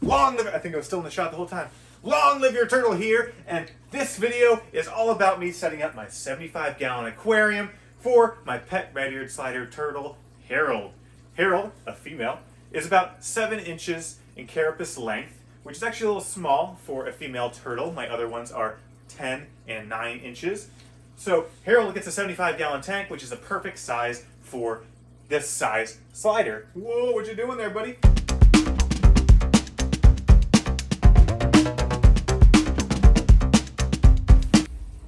Long live, I think I was still in the shot the whole time. Long live your turtle here, and this video is all about me setting up my 75-gallon aquarium for my pet red-eared slider turtle, Harold. Harold, a female, is about 7 inches in carapace length, which is actually a little small for a female turtle. My other ones are 10 and 9 inches. So Harold gets a 75-gallon tank, which is a perfect size for this size slider. Whoa, what you doing there, buddy?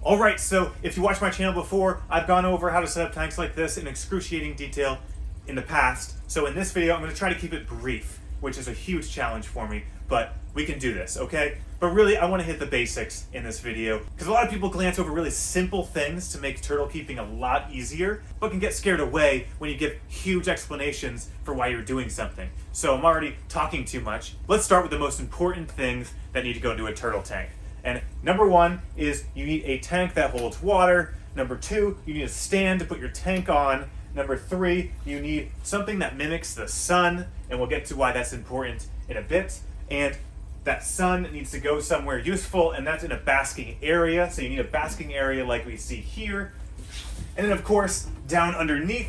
Alright, so if you watched my channel before, I've gone over how to set up tanks like this in excruciating detail in the past. So in this video, I'm going to try to keep it brief, which is a huge challenge for me, but we can do this, okay? But really, I want to hit the basics in this video, because a lot of people glance over really simple things to make turtle keeping a lot easier, but can get scared away when you give huge explanations for why you're doing something. So I'm already talking too much. Let's start with the most important things that need to go into a turtle tank. And number 1 is you need a tank that holds water. Number 2, you need a stand to put your tank on. Number 3, you need something that mimics the sun, and we'll get to why that's important in a bit. And that sun needs to go somewhere useful, and that's in a basking area. So you need a basking area like we see here. And then of course, down underneath,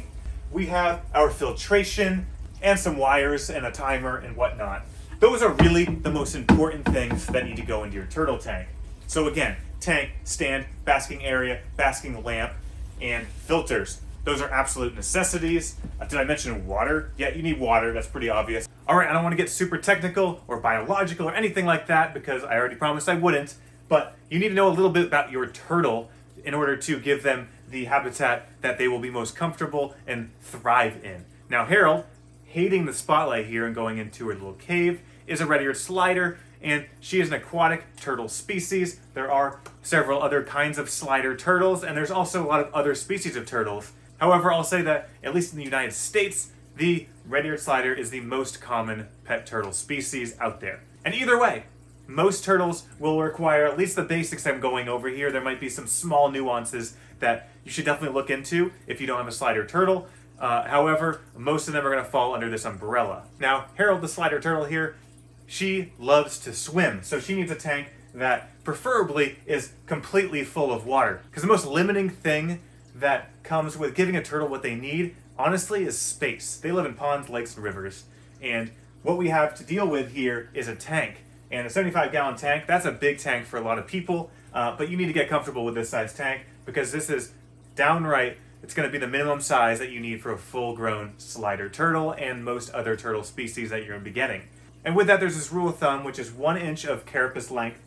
we have our filtration and some wires and a timer and whatnot. Those are really the most important things that need to go into your turtle tank. So again, tank, stand, basking area, basking lamp, and filters. Those are absolute necessities. Did I mention water? Yeah, you need water, that's pretty obvious. All right, I don't want to get super technical or biological or anything like that because I already promised I wouldn't, but you need to know a little bit about your turtle in order to give them the habitat that they will be most comfortable and thrive in. Now Harold, hating the spotlight here and going into her little cave, is a red-eared slider, and she is an aquatic turtle species. There are several other kinds of slider turtles, and there's also a lot of other species of turtles. However, I'll say that, at least in the United States, the red-eared slider is the most common pet turtle species out there. And either way, most turtles will require at least the basics I'm going over here. There might be some small nuances that you should definitely look into if you don't have a slider turtle. However, most of them are going to fall under this umbrella. Now, Harold, the slider turtle here, she loves to swim, so she needs a tank that preferably is completely full of water. Because the most limiting thing that comes with giving a turtle what they need, honestly, is space. They live in ponds, lakes, and rivers. And what we have to deal with here is a tank. And a 75-gallon tank, that's a big tank for a lot of people, but you need to get comfortable with this size tank because this is downright, it's going to be the minimum size that you need for a full-grown slider turtle and most other turtle species that you're going to be getting. And with that, there's this rule of thumb, which is 1 inch of carapace length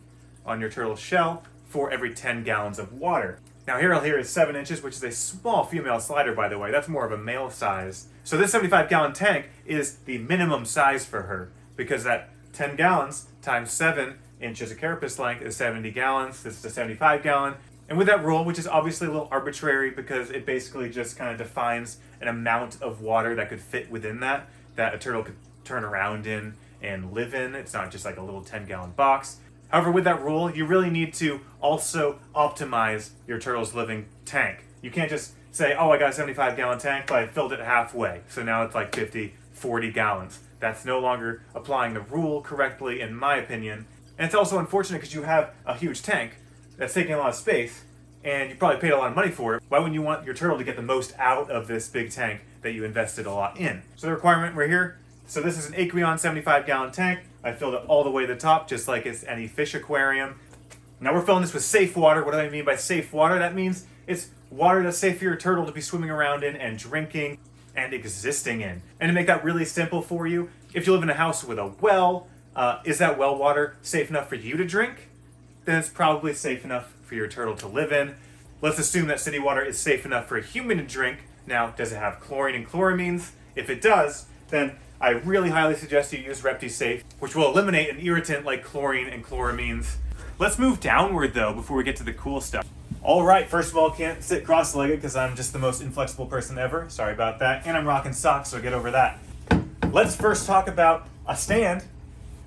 on your turtle shell for every 10 gallons of water. Now Harold here is 7 inches, which is a small female slider, by the way. That's more of a male size. So this 75-gallon tank is the minimum size for her, because that 10 gallons times 7 inches of carapace length is 70 gallons. This is a 75-gallon. And with that rule, which is obviously a little arbitrary because it basically just kind of defines an amount of water that could fit within that a turtle could turn around in and live in. It's not just like a little 10-gallon box. However, with that rule, you really need to also optimize your turtle's living tank. You can't just say, oh, I got a 75-gallon tank, but I filled it halfway. So now it's like 50, 40 gallons. That's no longer applying the rule correctly, in my opinion. And it's also unfortunate because you have a huge tank that's taking a lot of space, and you probably paid a lot of money for it. Why wouldn't you want your turtle to get the most out of this big tank that you invested a lot in? So the requirement right here, so this is an Aqueon 75-gallon tank. I filled it all the way to the top, just like it's any fish aquarium. Now we're filling this with safe water. What do I mean by safe water? That means it's water that's safe for your turtle to be swimming around in and drinking and existing in. And to make that really simple for you, if you live in a house with a well, is that well water safe enough for you to drink? Then it's probably safe enough for your turtle to live in. Let's assume that city water is safe enough for a human to drink. Now, does it have chlorine and chloramines? If it does, then I really highly suggest you use ReptiSafe, which will eliminate an irritant like chlorine and chloramines. Let's move downward though before we get to the cool stuff. All right, first of all, can't sit cross-legged because I'm just the most inflexible person ever. Sorry about that. And I'm rocking socks, so get over that. Let's first talk about a stand.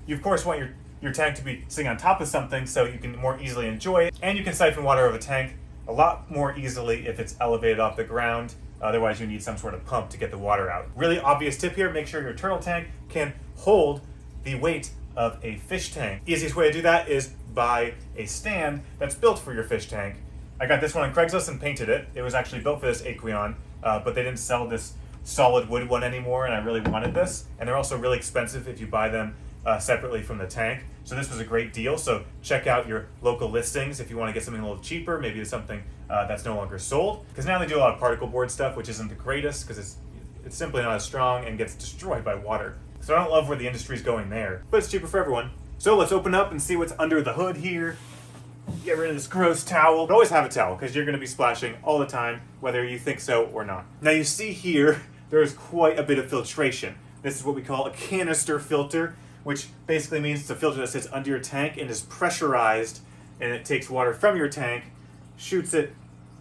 You of course want your tank to be sitting on top of something so you can more easily enjoy it. And you can siphon water out of a tank a lot more easily if it's elevated off the ground. Otherwise you need some sort of pump to get the water out. Really obvious tip here, make sure your turtle tank can hold the weight of a fish tank. Easiest way to do that is buy a stand that's built for your fish tank. I got this one on Craigslist and painted it. It was actually built for this aquarium, but they didn't sell this solid wood one anymore, and I really wanted this. And they're also really expensive if you buy them separately from the tank. So this was a great deal. So check out your local listings if you want to get something a little cheaper. Maybe it's something that's no longer sold. Because now they do a lot of particle board stuff, which isn't the greatest because it's simply not as strong and gets destroyed by water. So I don't love where the industry's going there, but it's cheaper for everyone. So let's open up and see what's under the hood here. Get rid of this gross towel. But always have a towel because you're going to be splashing all the time, whether you think so or not. Now you see here, there's quite a bit of filtration. This is what we call a canister filter, which basically means it's a filter that sits under your tank and is pressurized, and it takes water from your tank, shoots it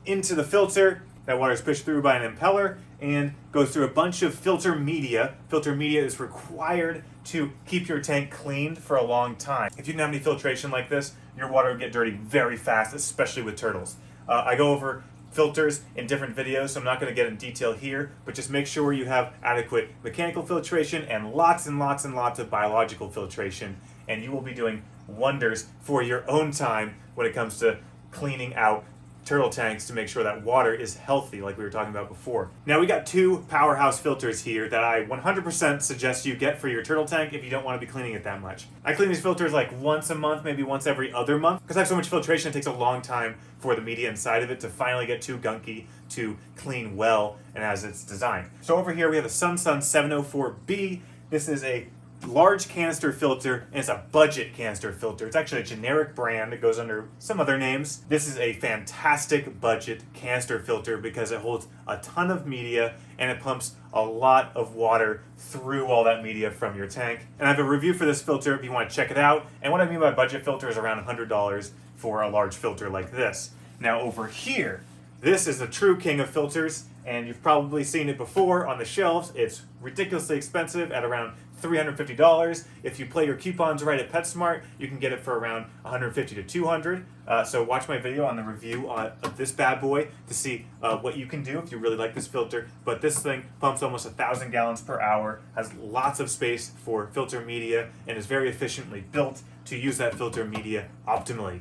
into the filter. That water is pushed through by an impeller and goes through a bunch of filter media. Filter media is required to keep your tank cleaned for a long time. If you didn't have any filtration like this, your water would get dirty very fast, especially with turtles. I go over filters in different videos, so I'm not going to get in detail here, but just make sure you have adequate mechanical filtration and lots of biological filtration, and you will be doing wonders for your own time when it comes to cleaning out turtle tanks to make sure that water is healthy, like we were talking about before. Now we got two powerhouse filters here that I 100% suggest you get for your turtle tank if you don't want to be cleaning it that much. I clean these filters like once a month, maybe once every other month, because I have so much filtration it takes a long time for the media inside of it to finally get too gunky to clean well and as it's designed. So over here we have a Sun 704B. This is a large canister filter, and it's a budget canister filter. It's actually a generic brand. It goes under some other names. This is a fantastic budget canister filter because it holds a ton of media and it pumps a lot of water through all that media from your tank. And I have a review for this filter if you want to check it out. And what I mean by budget filter is around $100 for a large filter like this. Now over here, this is the true king of filters, and you've probably seen it before on the shelves. It's ridiculously expensive at around $350. If you play your coupons right at PetSmart, you can get it for around $150 to $200. So watch my video on the review of this bad boy to see what you can do if you really like this filter. But this thing pumps almost 1,000 gallons per hour, has lots of space for filter media, and is very efficiently built to use that filter media optimally.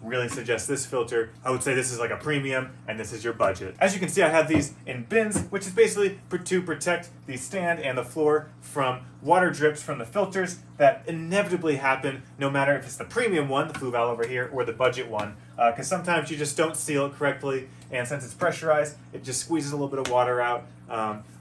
Really suggest this filter. I would say this is like a premium, and this is your budget. As you can see, I have these in bins, which is basically to protect the stand and the floor from water drips from the filters that inevitably happen, no matter if it's the premium one, the flue valve over here, or the budget one, because sometimes you just don't seal it correctly, and since it's pressurized, it just squeezes a little bit of water out,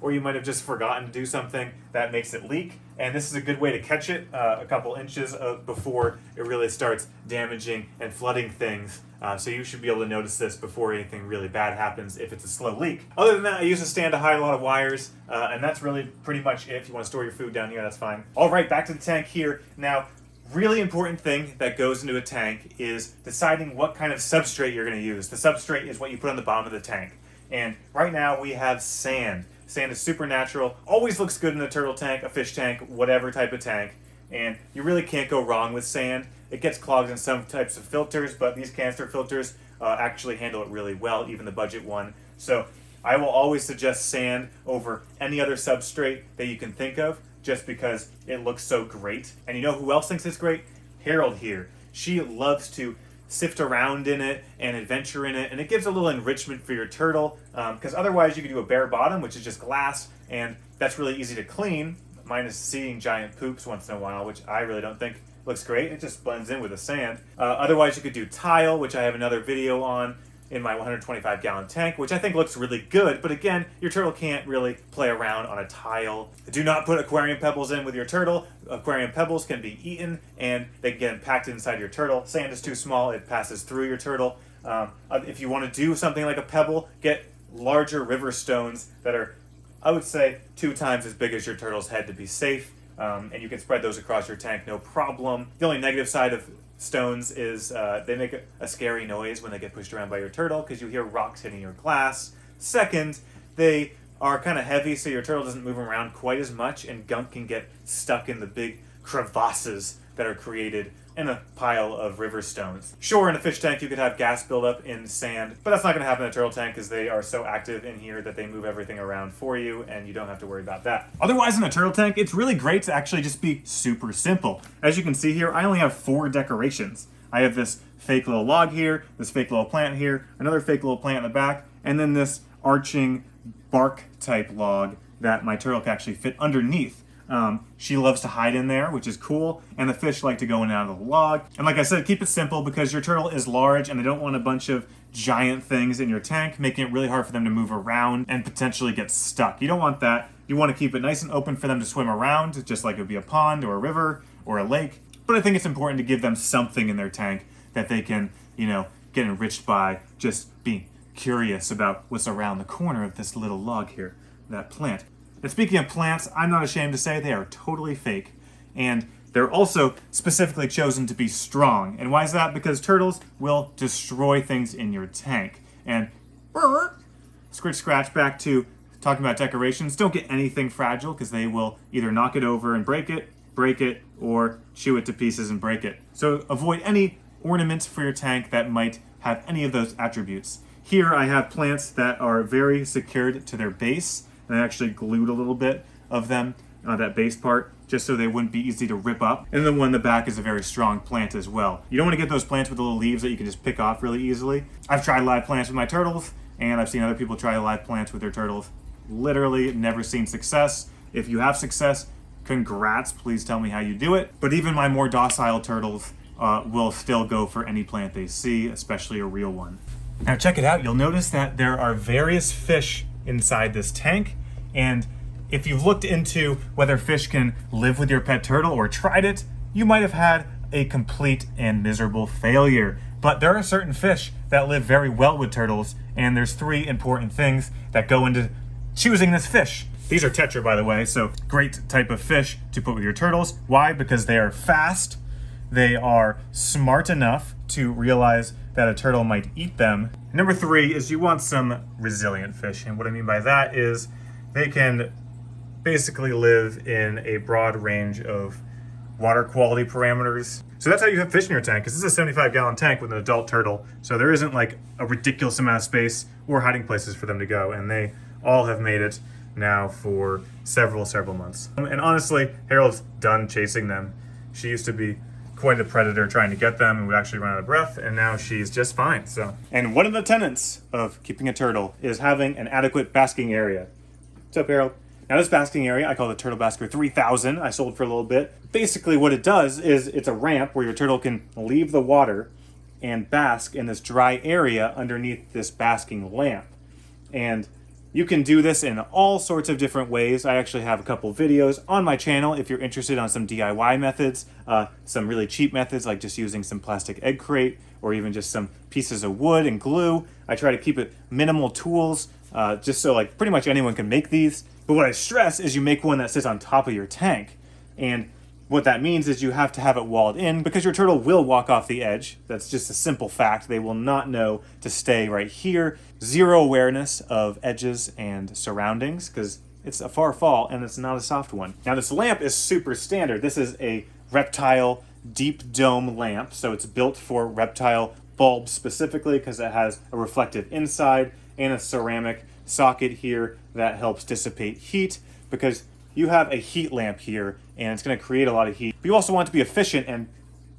or you might have just forgotten to do something that makes it leak. And this is a good way to catch it a couple inches before it really starts damaging and flooding things. So you should be able to notice this before anything really bad happens if it's a slow leak. Other than that, I use a stand to hide a lot of wires, and that's really pretty much it. If you want to store your food down here, that's fine. All right, back to the tank here. Now, really important thing that goes into a tank is deciding what kind of substrate you're going to use. The substrate is what you put on the bottom of the tank. And right now we have sand. Sand is super natural, always looks good in a turtle tank, a fish tank, whatever type of tank. And you really can't go wrong with sand. It gets clogged in some types of filters, but these canister filters actually handle it really well, even the budget one. So I will always suggest sand over any other substrate that you can think of, just because it looks so great. And you know who else thinks it's great? Harold here. She loves to sift around in it and adventure in it, and it gives a little enrichment for your turtle, because otherwise you could do a bare bottom, which is just glass, and that's really easy to clean, minus seeing giant poops once in a while, which I really don't think looks great. It just blends in with the sand. Otherwise you could do tile, which I have another video on in my 125 gallon tank, which I think looks really good, but again, your turtle can't really play around on a tile. Do not put aquarium pebbles in with your turtle. Aquarium pebbles can be eaten and they can get impacted inside your turtle. Sand is too small, it passes through your turtle. If you want to do something like a pebble, get larger river stones that are, I would say, 2 times as big as your turtle's head to be safe, and you can spread those across your tank, no problem. The only negative side of stones is they make a scary noise when they get pushed around by your turtle because you hear rocks hitting your glass. Second, they are kind of heavy, so your turtle doesn't move around quite as much, and gunk can get stuck in the big crevasses that are created in a pile of river stones. Sure, in a fish tank you could have gas buildup in sand, but that's not going to happen in a turtle tank because they are so active in here that they move everything around for you and you don't have to worry about that. Otherwise, in a turtle tank, it's really great to actually just be super simple. As you can see here, I only have 4 decorations. I have this fake little log here, this fake little plant here, another fake little plant in the back, and then this arching bark type log that my turtle can actually fit underneath. She loves to hide in there, which is cool, and the fish like to go in and out of the log. And like I said, keep it simple because your turtle is large and they don't want a bunch of giant things in your tank, making it really hard for them to move around and potentially get stuck. You don't want that. You want to keep it nice and open for them to swim around, just like it would be a pond or a river or a lake. But I think it's important to give them something in their tank that they can, get enriched by just being curious about what's around the corner of this little log here, that plant. And speaking of plants, I'm not ashamed to say they are totally fake. And they're also specifically chosen to be strong. And why is that? Because turtles will destroy things in your tank. And scritch scratch, back to talking about decorations. Don't get anything fragile because they will either knock it over and break it, or chew it to pieces and break it. So avoid any ornaments for your tank that might have any of those attributes. Here I have plants that are very secured to their base, and I actually glued a little bit of them on that base part just so they wouldn't be easy to rip up. And the one in the back is a very strong plant as well. You don't want to get those plants with the little leaves that you can just pick off really easily. I've tried live plants with my turtles, and I've seen other people try live plants with their turtles. Literally never seen success. If you have success, congrats, please tell me how you do it. But even my more docile turtles will still go for any plant they see, especially a real one. Now check it out, you'll notice that there are various fish inside this tank, and if you've looked into whether fish can live with your pet turtle or tried it, you might have had a complete and miserable failure. But there are certain fish that live very well with turtles, and there's 3 important things that go into choosing this fish. These are tetra, by the way, so great type of fish to put with your turtles. Why? Because they are fast, they are smart enough to realize that a turtle might eat them. Number 3 is you want some resilient fish, and what I mean by that is they can basically live in a broad range of water quality parameters. So that's how you have fish in your tank, because this is a 75-gallon tank with an adult turtle, so there isn't like a ridiculous amount of space or hiding places for them to go, and they all have made it now for several months. And honestly, Harold's done chasing them. She used to be quite a predator trying to get them and would actually run out of breath, and now she's just fine. So, and one of the tenets of keeping a turtle is having an adequate basking area. What's up, Harold? Now this basking area, I call the Turtle Basker 3000. I sold for a little bit. Basically what it does is it's a ramp where your turtle can leave the water and bask in this dry area underneath this basking lamp. And you can do this in all sorts of different ways. I actually have a couple videos on my channel if you're interested on some DIY methods, some really cheap methods like just using some plastic egg crate or even just some pieces of wood and glue. I try to keep it minimal tools just so like pretty much anyone can make these. But what I stress is you make one that sits on top of your tank. And what that means is you have to have it walled in because your turtle will walk off the edge. That's just a simple fact. They will not know to stay right here. Zero awareness of edges and surroundings because it's a far fall and it's not a soft one. Now this lamp is super standard. This is a reptile deep dome lamp. So it's built for reptile bulbs specifically because it has a reflective inside and a ceramic socket here that helps dissipate heat because you have a heat lamp here and it's going to create a lot of heat. But you also want to be efficient and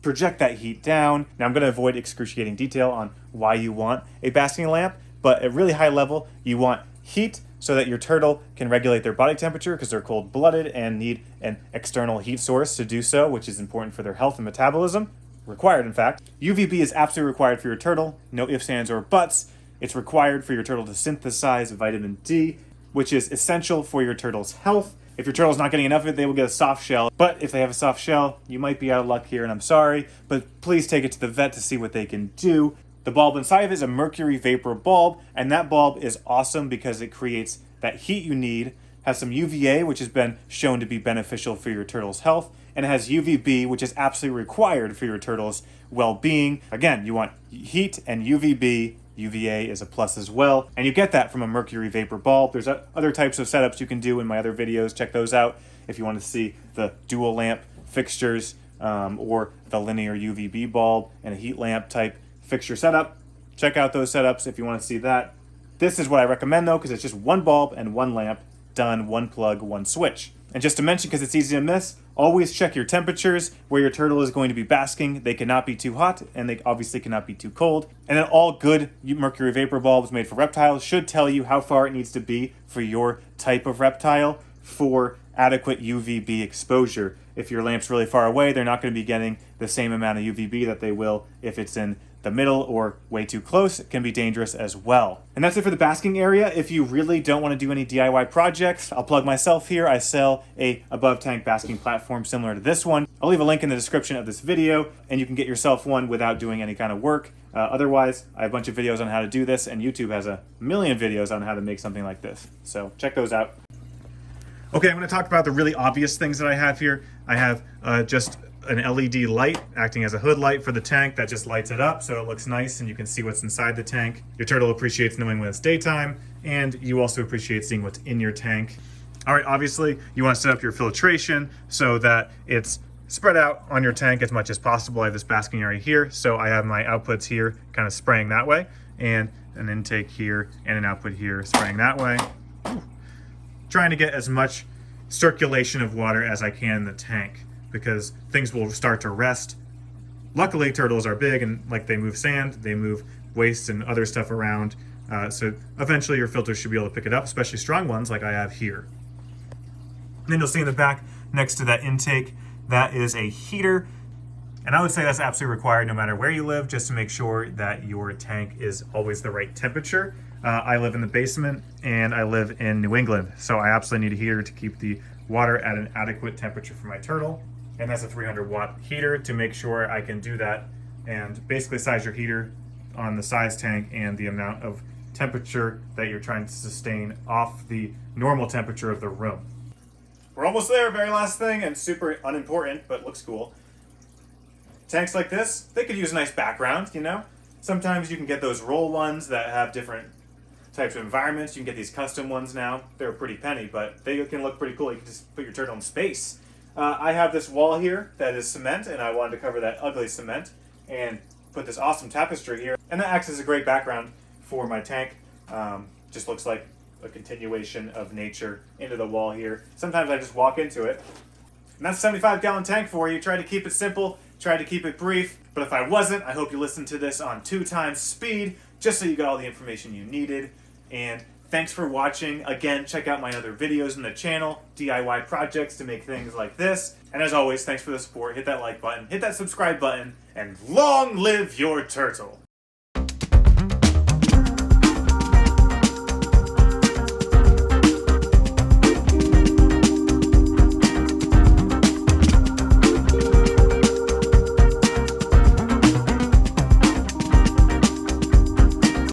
project that heat down. Now I'm going to avoid excruciating detail on why you want a basking lamp, but at really high level, you want heat so that your turtle can regulate their body temperature because they're cold-blooded and need an external heat source to do so, which is important for their health and metabolism. Required, in fact. UVB is absolutely required for your turtle. No ifs, ands, or buts. It's required for your turtle to synthesize vitamin D, which is essential for your turtle's health. If your turtle's not getting enough of it, they will get a soft shell. But if they have a soft shell, you might be out of luck here, and I'm sorry, but please take it to the vet to see what they can do. The bulb inside of it is a mercury vapor bulb, and that bulb is awesome because it creates that heat you need, has some UVA, which has been shown to be beneficial for your turtle's health, and it has UVB, which is absolutely required for your turtle's well-being. Again, you want heat and UVB. UVA is a plus as well, and you get that from a mercury vapor bulb. There's other types of setups you can do in my other videos. Check those out if you want to see the dual lamp fixtures or the linear UVB bulb and a heat lamp type fixture setup. Check out those setups if you want to see that. This is what I recommend though, because it's just one bulb and one lamp, done, one plug, one switch. And just to mention, because it's easy to miss, always check your temperatures where your turtle is going to be basking. They cannot be too hot, and they obviously cannot be too cold. And then all good mercury vapor bulbs made for reptiles should tell you how far it needs to be for your type of reptile for adequate UVB exposure. If your lamp's really far away, they're not going to be getting the same amount of UVB that they will if it's in the middle or way too close. It can be dangerous as well. And that's it for the basking area. If you really don't want to do any DIY projects, I'll plug myself here. I sell a above tank basking platform similar to this one. I'll leave a link in the description of this video and you can get yourself one without doing any kind of work. Otherwise, I have a bunch of videos on how to do this, and YouTube has a million videos on how to make something like this. So check those out. Okay, I'm going to talk about the really obvious things that I have here. I have just an LED light acting as a hood light for the tank that just lights it up so it looks nice and you can see what's inside the tank. Your turtle appreciates knowing when it's daytime, and you also appreciate seeing what's in your tank. All right, obviously you want to set up your filtration so that it's spread out on your tank as much as possible. I have this basking area here, so I have my outputs here kind of spraying that way, and an intake here and an output here spraying that way. Trying to get as much circulation of water as I can in the tank, because things will start to rest. Luckily, turtles are big, and like they move sand, they move waste and other stuff around. So eventually your filter should be able to pick it up, especially strong ones like I have here. And then you'll see in the back next to that intake, that is a heater. And I would say that's absolutely required no matter where you live, just to make sure that your tank is always the right temperature. I live in the basement and I live in New England, so I absolutely need a heater to keep the water at an adequate temperature for my turtle. And that's a 300 watt heater to make sure I can do that, and basically size your heater on the size tank and the amount of temperature that you're trying to sustain off the normal temperature of the room. We're almost there, very last thing, and super unimportant, but looks cool. Tanks like this, they could use a nice background, you know? Sometimes you can get those roll ones that have different types of environments. You can get these custom ones now. They're a pretty penny, but they can look pretty cool. You can just put your turtle in space. I have this wall here that is cement, and I wanted to cover that ugly cement and put this awesome tapestry here. And that acts as a great background for my tank. Just looks like a continuation of nature into the wall here. Sometimes I just walk into it. And that's a 75-gallon tank for you. Try to keep it simple, try to keep it brief. But if I wasn't, I hope you listened to this on 2x speed, just so you got all the information you needed. And thanks for watching. Again, check out my other videos on the channel, DIY projects to make things like this. And as always, thanks for the support. Hit that like button, hit that subscribe button, and long live your turtle.